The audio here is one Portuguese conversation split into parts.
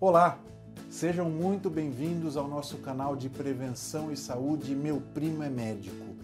Olá, sejam muito bem-vindos ao nosso canal de prevenção e saúde Meu Primo é Médico.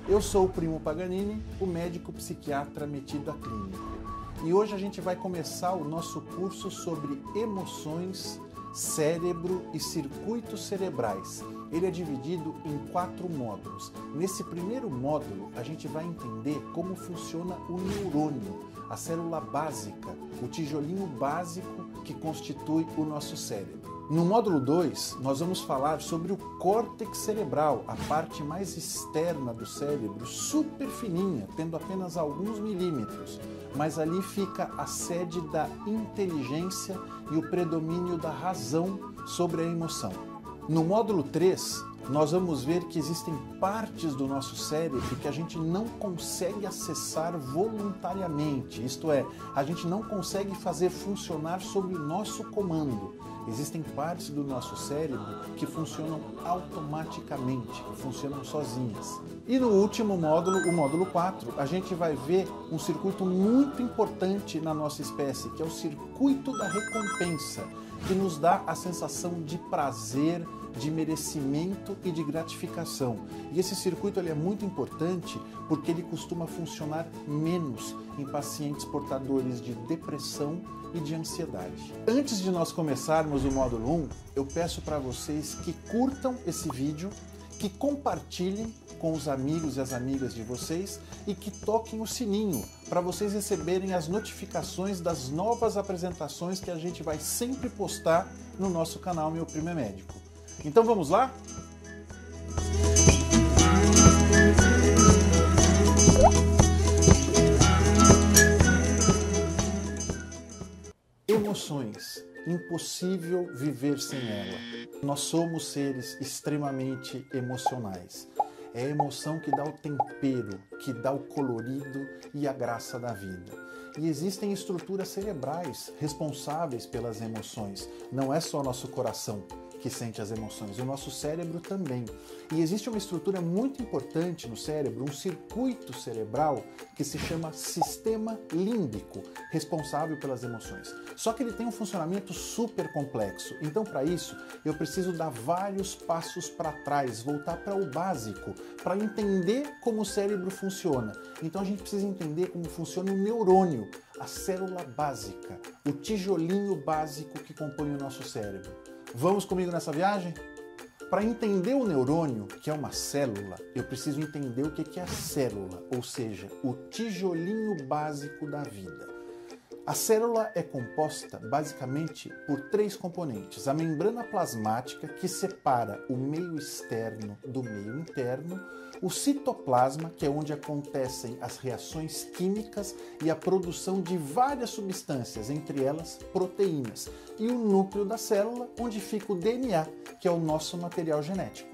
Eu sou o Primo Paganini, o médico psiquiatra metido a clínico. E hoje a gente vai começar o nosso curso sobre emoções, cérebro e circuitos cerebrais. Ele é dividido em 4 módulos. Nesse primeiro módulo, a gente vai entender como funciona o neurônio, a célula básica, o tijolinho básico que constitui o nosso cérebro. No módulo 2, nós vamos falar sobre o córtex cerebral, a parte mais externa do cérebro, super fininha, tendo apenas alguns milímetros, mas ali fica a sede da inteligência e o predomínio da razão sobre a emoção. No módulo 3, nós vamos ver que existem partes do nosso cérebro que a gente não consegue acessar voluntariamente, isto é, a gente não consegue fazer funcionar sob o nosso comando. Existem partes do nosso cérebro que funcionam automaticamente, que funcionam sozinhas. E no último módulo, o módulo 4, a gente vai ver um circuito muito importante na nossa espécie, que é o circuito da recompensa, que nos dá a sensação de prazer, de merecimento e de gratificação. E esse circuito ele é muito importante porque ele costuma funcionar menos em pacientes portadores de depressão e de ansiedade. Antes de nós começarmos o módulo 1, eu peço para vocês que curtam esse vídeo, que compartilhem com os amigos e as amigas de vocês e que toquem o sininho para vocês receberem as notificações das novas apresentações que a gente vai sempre postar no nosso canal Meu Primo é Médico. Então vamos lá? Emoções. Impossível viver sem ela. Nós somos seres extremamente emocionais. É a emoção que dá o tempero, que dá o colorido e a graça da vida. E existem estruturas cerebrais responsáveis pelas emoções. Não é só nosso coração que sente as emoções, o nosso cérebro também. E existe uma estrutura muito importante no cérebro, um circuito cerebral que se chama sistema límbico, responsável pelas emoções. Só que ele tem um funcionamento super complexo. Então, para isso, eu preciso dar vários passos para trás, voltar para o básico, para entender como o cérebro funciona. Então, a gente precisa entender como funciona o neurônio, a célula básica, o tijolinho básico que compõe o nosso cérebro. Vamos comigo nessa viagem? Para entender o neurônio, que é uma célula, eu preciso entender o que é a célula, ou seja, o tijolinho básico da vida. A célula é composta basicamente por 3 componentes. A membrana plasmática, que separa o meio externo do meio interno, o citoplasma, que é onde acontecem as reações químicas e a produção de várias substâncias, entre elas proteínas, e o núcleo da célula, onde fica o DNA, que é o nosso material genético.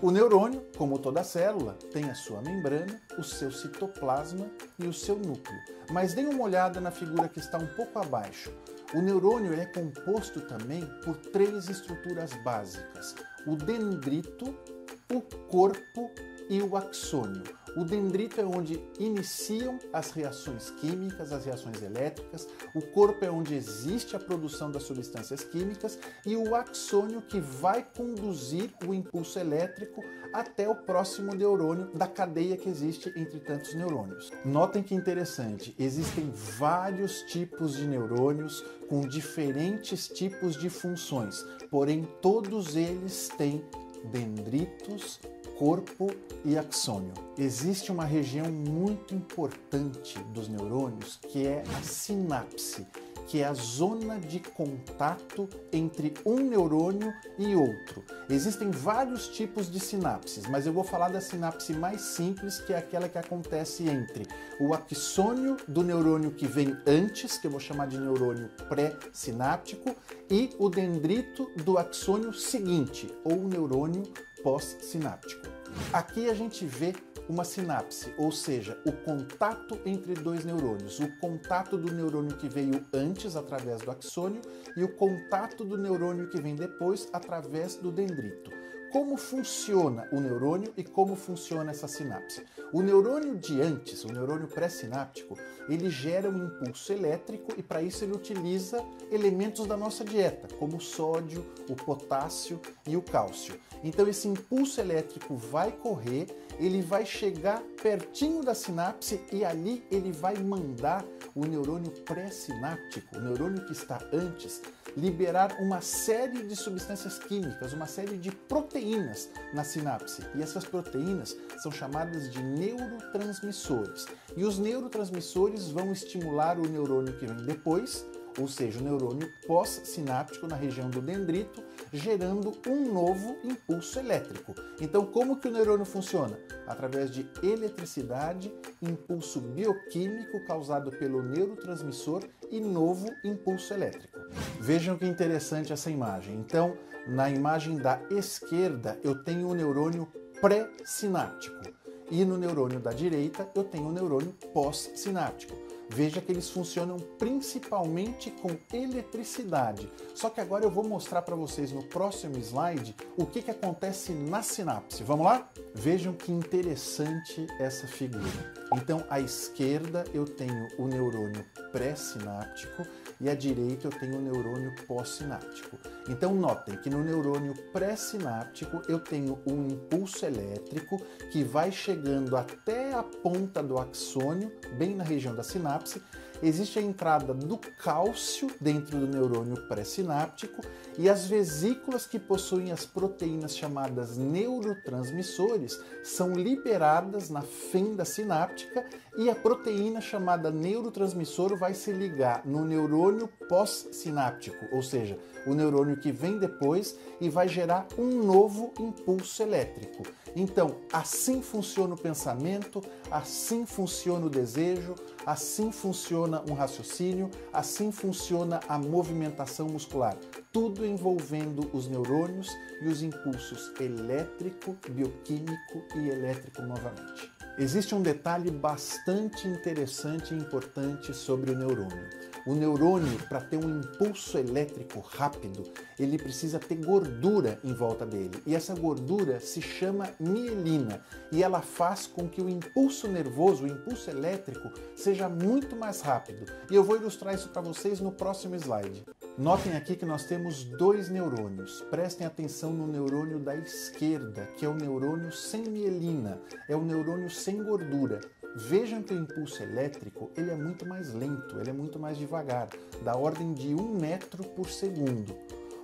O neurônio, como toda célula, tem a sua membrana, o seu citoplasma e o seu núcleo. Mas deem uma olhada na figura que está um pouco abaixo. O neurônio é composto também por 3 estruturas básicas: o dendrito, o corpo e o axônio. O dendrito é onde iniciam as reações químicas, as reações elétricas, o corpo é onde existe a produção das substâncias químicas e o axônio que vai conduzir o impulso elétrico até o próximo neurônio da cadeia que existe entre tantos neurônios. Notem que interessante, existem vários tipos de neurônios com diferentes tipos de funções, porém todos eles têm dendritos, corpo e axônio. Existe uma região muito importante dos neurônios que é a sinapse, que é a zona de contato entre um neurônio e outro. Existem vários tipos de sinapses, mas eu vou falar da sinapse mais simples, que é aquela que acontece entre o axônio do neurônio que vem antes, que eu vou chamar de neurônio pré-sináptico, e o dendrito do axônio seguinte, ou neurônio pós-sináptico. Aqui a gente vê uma sinapse, ou seja, o contato entre 2 neurônios, o contato do neurônio que veio antes através do axônio e o contato do neurônio que vem depois através do dendrito. como funciona o neurônio e como funciona essa sinapse. O neurônio de antes, o neurônio pré-sináptico, ele gera um impulso elétrico e para isso ele utiliza elementos da nossa dieta, como o sódio, o potássio e o cálcio. Então esse impulso elétrico vai correr, ele vai chegar pertinho da sinapse e ali ele vai mandar o neurônio pré-sináptico, o neurônio que está antes, liberar uma série de substâncias químicas, uma série de proteínas na sinapse. E essas proteínas são chamadas de neurotransmissores. E os neurotransmissores vão estimular o neurônio que vem depois, ou seja, o neurônio pós-sináptico na região do dendrito, gerando um novo impulso elétrico. Então, como que o neurônio funciona? Através de eletricidade, impulso bioquímico causado pelo neurotransmissor e novo impulso elétrico. Vejam que interessante essa imagem. Então, na imagem da esquerda, eu tenho o neurônio pré-sináptico e no neurônio da direita, eu tenho o neurônio pós-sináptico. Veja que eles funcionam principalmente com eletricidade. Só que agora eu vou mostrar para vocês no próximo slide o que acontece na sinapse. Vamos lá? Vejam que interessante essa figura. Então, à esquerda eu tenho o neurônio pré-sináptico e à direita eu tenho o neurônio pós-sináptico. Então, notem que no neurônio pré-sináptico eu tenho um impulso elétrico que vai chegando até a ponta do axônio, bem na região da sinapse. Existe a entrada do cálcio dentro do neurônio pré-sináptico e as vesículas que possuem as proteínas chamadas neurotransmissores são liberadas na fenda sináptica e a proteína chamada neurotransmissor vai se ligar no neurônio pós-sináptico, ou seja, o neurônio que vem depois e vai gerar um novo impulso elétrico. Então, assim funciona o pensamento, assim funciona o desejo, assim funciona um raciocínio, assim funciona a movimentação muscular. Tudo envolvendo os neurônios e os impulsos elétrico, bioquímico e elétrico novamente. Existe um detalhe bastante interessante e importante sobre o neurônio. O neurônio, para ter um impulso elétrico rápido, ele precisa ter gordura em volta dele. E essa gordura se chama mielina. E ela faz com que o impulso nervoso, o impulso elétrico, seja muito mais rápido. E eu vou ilustrar isso para vocês no próximo slide. Notem aqui que nós temos dois neurônios. Prestem atenção no neurônio da esquerda, que é o neurônio sem mielina. É o neurônio sem gordura. Vejam que o impulso elétrico ele é muito mais lento, ele é muito mais devagar, da ordem de 1 metro por segundo.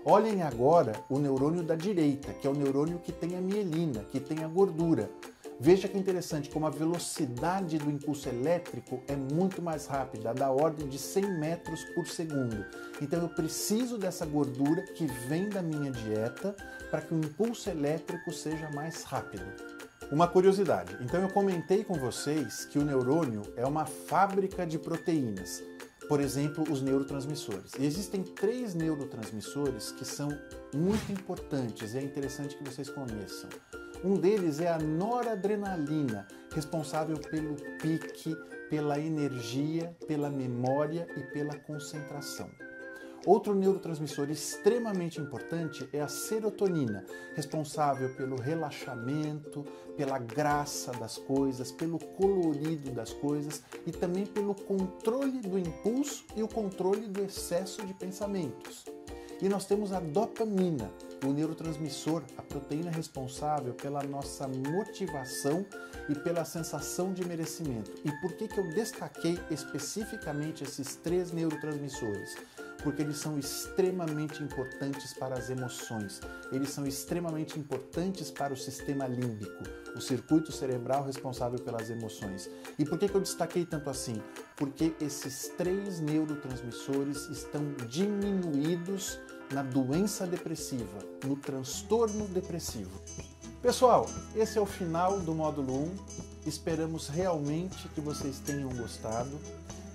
Olhem agora o neurônio da direita, que é o neurônio que tem a mielina, que tem a gordura. Veja que interessante como a velocidade do impulso elétrico é muito mais rápida, da ordem de 100 metros por segundo. Então eu preciso dessa gordura que vem da minha dieta para que o impulso elétrico seja mais rápido. Uma curiosidade, então eu comentei com vocês que o neurônio é uma fábrica de proteínas, por exemplo, os neurotransmissores. E existem 3 neurotransmissores que são muito importantes e é interessante que vocês conheçam. Um deles é a noradrenalina, responsável pelo pique, pela energia, pela memória e pela concentração. Outro neurotransmissor extremamente importante é a serotonina, responsável pelo relaxamento, pela graça das coisas, pelo colorido das coisas e também pelo controle do impulso e o controle do excesso de pensamentos. E nós temos a dopamina, o neurotransmissor, a proteína responsável pela nossa motivação e pela sensação de merecimento. E por que eu destaquei especificamente esses 3 neurotransmissores? Porque eles são extremamente importantes para as emoções, eles são extremamente importantes para o sistema límbico, o circuito cerebral responsável pelas emoções. E por que eu destaquei tanto assim? Porque esses 3 neurotransmissores estão diminuídos na doença depressiva, no transtorno depressivo. Pessoal, esse é o final do módulo 1. Esperamos realmente que vocês tenham gostado.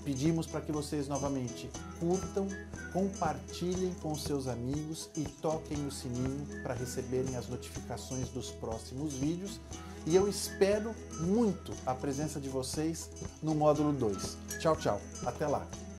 Pedimos para que vocês novamente curtam, compartilhem com seus amigos e toquem o sininho para receberem as notificações dos próximos vídeos. E eu espero muito a presença de vocês no módulo 2. Tchau, tchau. Até lá.